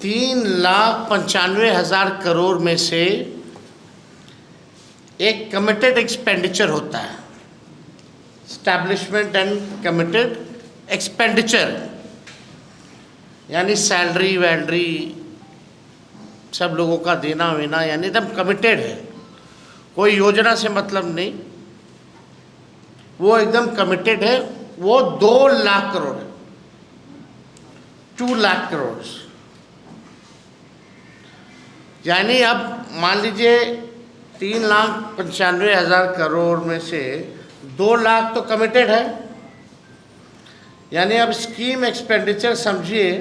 3,95,000 करोड़ में से एक कमिटेड एक्सपेंडिचर होता है, स्टैब्लिशमेंट एंड कमिटेड एक्सपेंडिचर, यानी सैलरी वैलरी सब लोगों का देना वेना, यानी एकदम कमिटेड है, कोई योजना से मतलब नहीं, वो एकदम कमिटेड है। वो 2 लाख करोड़ है, 2 लाख करोड़। यानी अब मान लीजिए 3,95,000 करोड़ में से 2 लाख तो कमिटेड है, यानी अब स्कीम एक्सपेंडिचर समझिए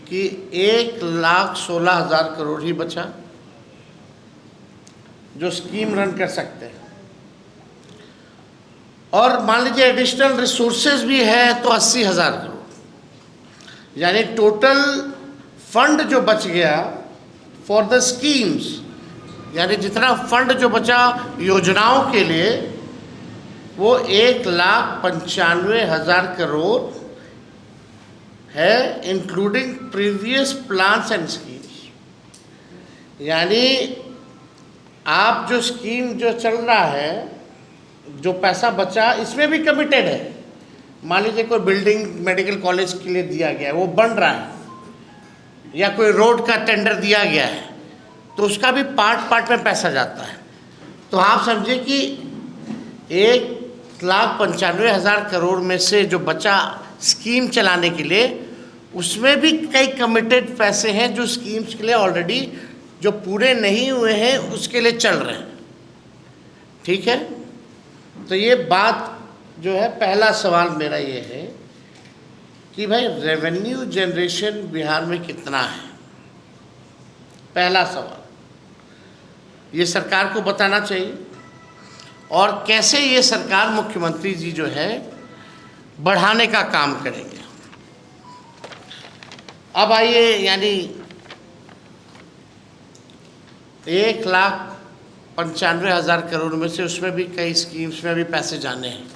कि 1,16,000 करोड़ ही बचा जो स्कीम रन कर सकते हैं। और मान लीजिए एडिशनल रिसोर्सेज भी है तो 80,000 करोड़, यानी टोटल फंड जो बच गया फॉर द स्कीम्स, यानी जितना फंड जो बचा योजनाओं के लिए वो 1,95,000 करोड़ है, including previous plans and schemes. यानी आप जो स्कीम जो चल रहा है, जो पैसा बचा इसमें भी कमिटेड है। मान लीजिए कोई बिल्डिंग मेडिकल कॉलेज के लिए दिया गया है, वो बन रहा है, या कोई रोड का टेंडर दिया गया है, तो उसका भी पार्ट में पैसा जाता है। तो आप समझिए कि 1,95,000 करोड़ में से जो बचा स्कीम चलाने के लिए, उसमें भी कई कमिटेड पैसे हैं जो स्कीम्स के लिए ऑलरेडी जो पूरे नहीं हुए हैं उसके लिए चल रहे हैं। ठीक है, तो ये बात जो है, पहला सवाल मेरा ये है कि भाई रेवेन्यू जनरेशन बिहार में कितना है। पहला सवाल ये सरकार को बताना चाहिए, और कैसे ये सरकार मुख्यमंत्री जी जो है बढ़ाने का काम करेंगे। अब आइए, यानी 1,95,000 करोड़ में से उसमें भी कई स्कीम्स में भी पैसे जाने हैं,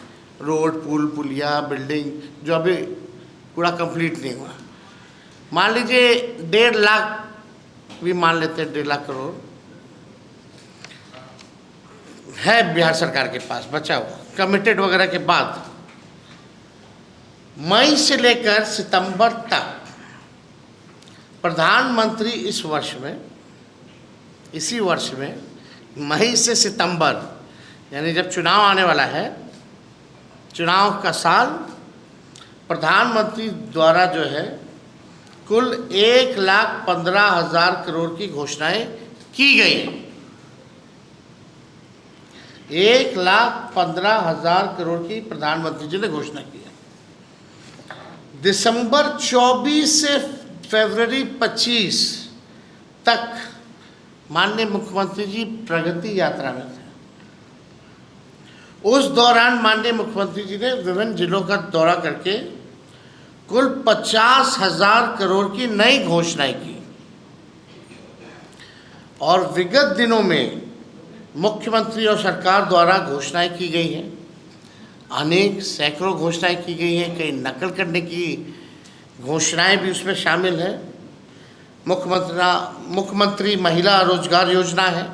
रोड पुल पुलिया बिल्डिंग जो अभी पूरा कंप्लीट नहीं हुआ। मान लीजिए 1.5 लाख भी मान लेते हैं, 1.5 लाख करोड़ है बिहार सरकार के पास बचा हुआ कमिटेड वगैरह के बाद। मई से लेकर सितंबर तक प्रधानमंत्री इस वर्ष में, इसी वर्ष में मई से सितंबर, यानी जब चुनाव आने वाला है, चुनाव का साल, प्रधानमंत्री द्वारा जो है कुल 1,15,000 करोड़ की घोषणाएं की गई। 1,15,000 करोड़ की प्रधानमंत्री जी ने घोषणा की है। दिसंबर 24 से फरवरी 25 तक माननीय मुख्यमंत्री जी प्रगति यात्रा में थे। उस दौरान माननीय मुख्यमंत्री जी ने विभिन्न जिलों का दौरा करके कुल 50,000 करोड़ की नई घोषणाएं की। और विगत दिनों में मुख्यमंत्री और सरकार द्वारा घोषणाएं की गई हैं, अनेक सैकड़ों घोषणाएं की गई हैं, कई नकल करने की घोषणाएं भी उसमें शामिल है। मुख्यमंत्री महिला रोजगार योजना है,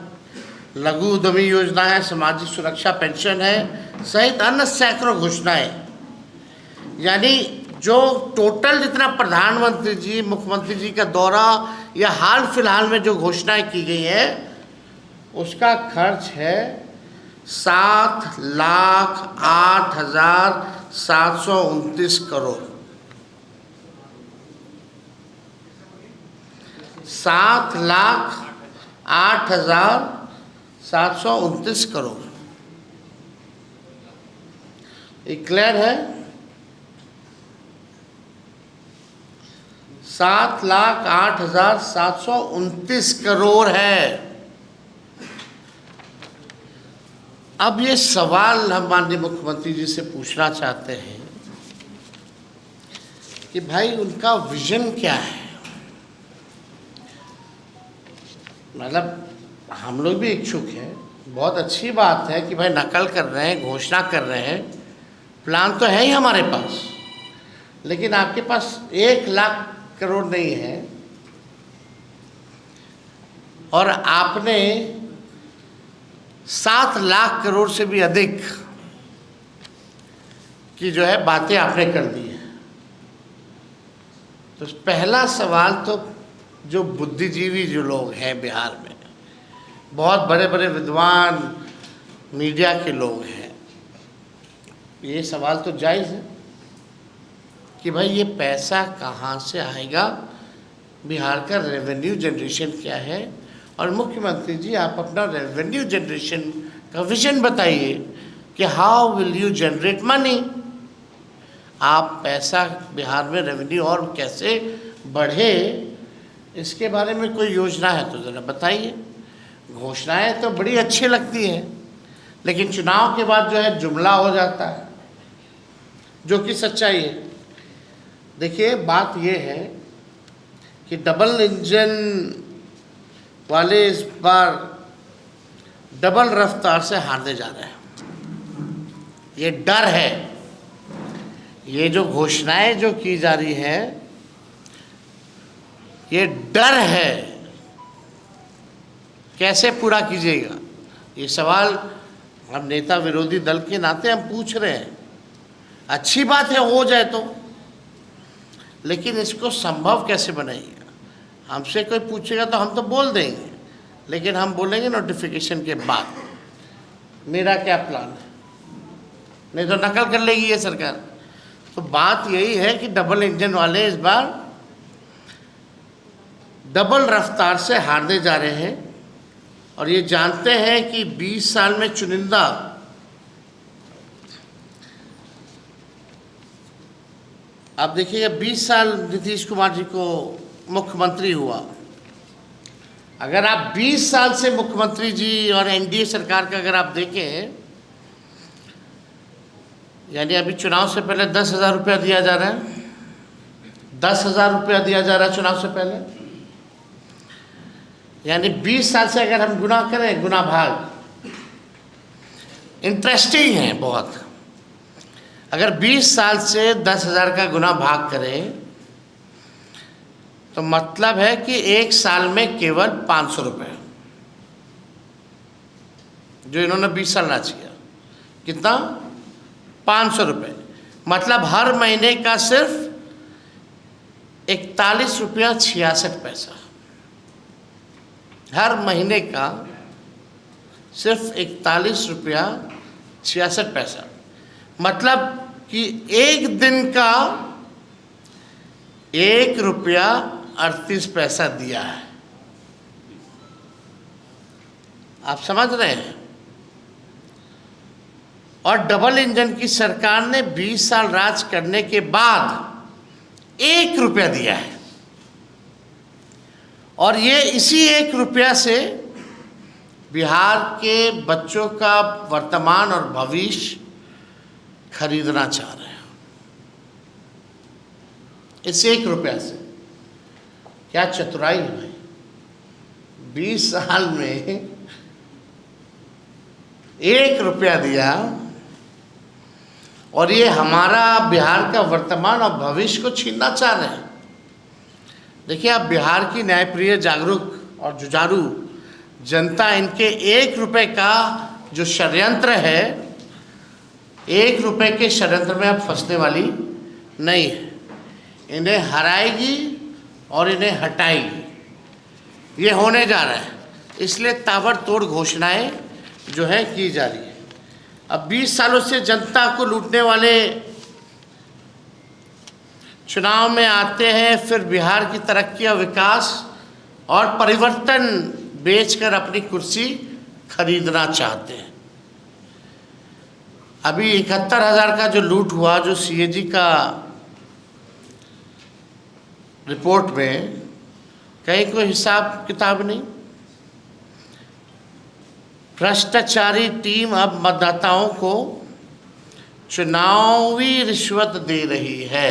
लघु उद्यमी योजना है, सामाजिक सुरक्षा पेंशन है, सहित अन्य सैकड़ों घोषणाएं। यानी जो टोटल जितना प्रधानमंत्री जी मुख्यमंत्री जी का दौरा या हाल फिलहाल में जो घोषणाएं की गई है, उसका खर्च है 7,08,729 करोड़। 7,08,729 करोड़। ये क्लियर है? 7,08,729 करोड़ है। अब ये सवाल हम माननीय मुख्यमंत्री जी से पूछना चाहते हैं कि भाई उनका विजन क्या है। मतलब हम लोग भी इच्छुक हैं, बहुत अच्छी बात है कि भाई नकल कर रहे हैं, घोषणा कर रहे हैं, प्लान तो है ही हमारे पास, लेकिन आपके पास 1 लाख करोड़ नहीं है, और आपने 7 लाख करोड़ से भी अधिक की जो है बातें आपने कर दी है। तो पहला सवाल तो जो बुद्धिजीवी जो लोग हैं बिहार में, बहुत बड़े बड़े विद्वान मीडिया के लोग हैं, ये सवाल तो जायज़ है कि भाई ये पैसा कहाँ से आएगा, बिहार का रेवेन्यू जनरेशन क्या है। और मुख्यमंत्री जी आप अपना रेवेन्यू जनरेशन का विजन बताइए कि how will you generate money, आप पैसा बिहार में रेवेन्यू और कैसे बढ़े, इसके बारे में कोई योजना है तो ज़रा बताइए। घोषणाएं तो बड़ी अच्छी लगती हैं, लेकिन चुनाव के बाद जो है जुमला हो जाता है, जो कि सच्चाई है। देखिए बात ये है कि डबल इंजन वाले इस बार डबल रफ्तार से हारने जा रहे हैं। ये डर है, ये जो घोषणाएं जो की जा रही हैं, ये डर है, कैसे पूरा कीजिएगा, ये सवाल हम नेता विरोधी दल के नाते हम पूछ रहे हैं। अच्छी बात है हो जाए तो, लेकिन इसको संभव कैसे बनाइएगा। हमसे कोई पूछेगा तो हम तो बोल देंगे, लेकिन हम बोलेंगे नोटिफिकेशन के बाद मेरा क्या प्लान है, नहीं तो नकल कर लेगी ये सरकार। तो बात यही है कि डबल इंजन वाले इस बार डबल रफ्तार से हारने जा रहे हैं, और ये जानते हैं कि 20 साल में चुनिंदा आप देखिएगा 20 साल नीतीश कुमार जी को मुख्यमंत्री हुआ। अगर आप 20 साल से मुख्यमंत्री जी और एनडीए सरकार का अगर आप देखें, यानी अभी चुनाव से पहले 10,000 रुपया दिया जा रहा है, 10,000 रुपया दिया जा रहा है चुनाव से पहले, यानी 20 साल से अगर हम गुना करें, गुना भाग इंटरेस्टिंग है बहुत। अगर 20 साल से 10,000 का गुना भाग करें तो मतलब है कि एक साल में केवल 500 रुपये, जो इन्होंने 20 साल राज किया, कितना 500 रुपये, मतलब हर महीने का सिर्फ 41 रुपया 66 पैसा, हर महीने का सिर्फ 41 रुपया 66 पैसा, मतलब कि एक दिन का 1 रुपया 38 पैसा दिया है। आप समझ रहे हैं। और डबल इंजन की सरकार ने 20 साल राज करने के बाद 1 रुपया दिया है, और ये इसी 1 रुपया से बिहार के बच्चों का वर्तमान और भविष्य खरीदना चाह रहे हैं। इस 1 रुपया से क्या चतुराई है भाई। 20 साल में 1 रुपया दिया, और ये हमारा बिहार का वर्तमान और भविष्य को छीनना चाह रहे हैं। देखिए आप बिहार की न्यायप्रिय, जागरूक और जुझारू जनता इनके 1 रुपये का जो षड्यंत्र है, 1 रुपये के षड्यंत्र में अब फंसने वाली नहीं है। इन्हें हराएगी और इन्हें हटाएगी, ये होने जा रहा है। इसलिए ताबड़तोड़ घोषणाएं जो है की जा रही है। अब 20 सालों से जनता को लूटने वाले चुनाव में आते हैं, फिर बिहार की तरक्की और विकास और परिवर्तन बेचकर अपनी कुर्सी खरीदना चाहते हैं। अभी 71,000 का जो लूट हुआ, जो सीएजी का रिपोर्ट में कहीं कोई हिसाब किताब नहीं। भ्रष्टाचारी टीम अब मतदाताओं को चुनावी रिश्वत दे रही है।